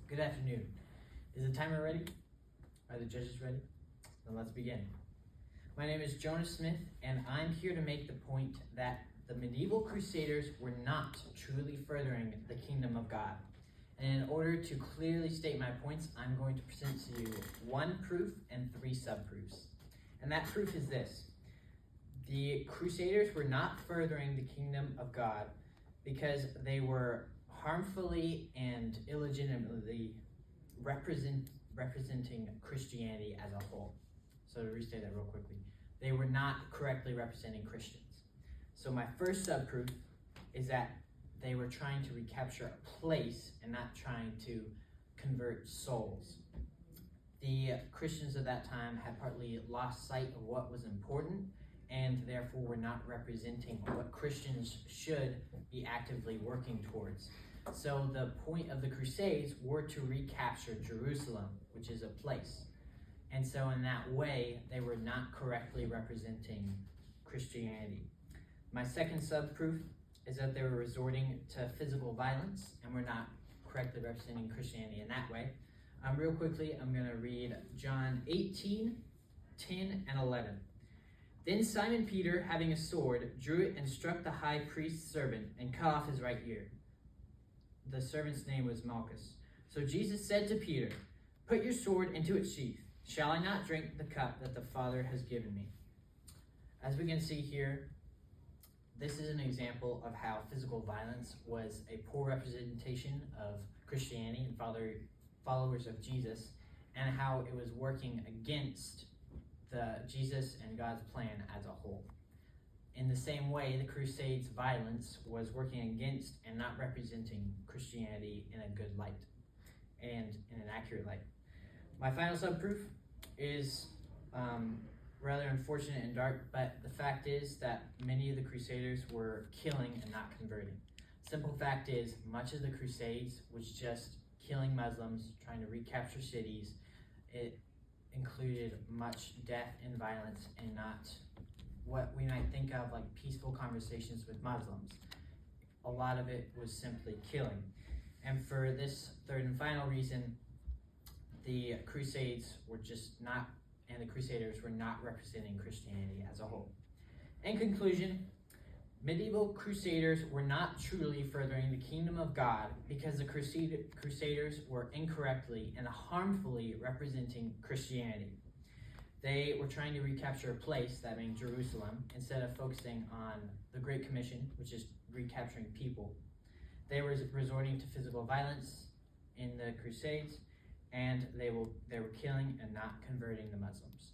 Good afternoon. Is the timer ready? Are the judges ready? Then let's begin. My name is Jonas Smith, and I'm here to make the point that the medieval Crusaders were not truly furthering the kingdom of God. And in order to clearly state my points, I'm going to present to you one proof and three subproofs. And that proof is this. The Crusaders were not furthering the kingdom of God because they were harmfully and illegitimately representing Christianity as a whole. So to restate that real quickly, they were not correctly representing Christians. So my first subproof is that they were trying to recapture a place and not trying to convert souls. The Christians of that time had partly lost sight of what was important and therefore were not representing what Christians should be actively working towards. So the point of the Crusades were to recapture Jerusalem, which is a place. And so in that way, they were not correctly representing Christianity. My second subproof is that they were resorting to physical violence and were not correctly representing Christianity in that way. Real quickly, I'm going to read John 18, 10, and 11. Then Simon Peter, having a sword, drew it and struck the high priest's servant and cut off his right ear. The servant's name was Malchus. So Jesus said to Peter, "Put your sword into its sheath. Shall I not drink the cup that the Father has given me?" As we can see here, this is an example of how physical violence was a poor representation of Christianity and followers of Jesus, and how it was working against the Jesus and God's plan as a whole. In the same way, the Crusades' violence was working against and not representing Christianity in a good light and in an accurate light. My final subproof is rather unfortunate and dark, but the fact is that many of the Crusaders were killing and not converting. Simple fact is, much of the Crusades was just killing Muslims, trying to recapture cities. It included much death and violence and not what we might think of like peaceful conversations with Muslims. A lot of it was simply killing. And for this third and final reason, the Crusades were just not, and the Crusaders were not representing Christianity as a whole. In conclusion, medieval Crusaders were not truly furthering the kingdom of God because the Crusaders were incorrectly and harmfully representing Christianity. They were trying to recapture a place, that being Jerusalem, instead of focusing on the Great Commission, which is recapturing people. They were resorting to physical violence in the Crusades, and they were killing and not converting the Muslims.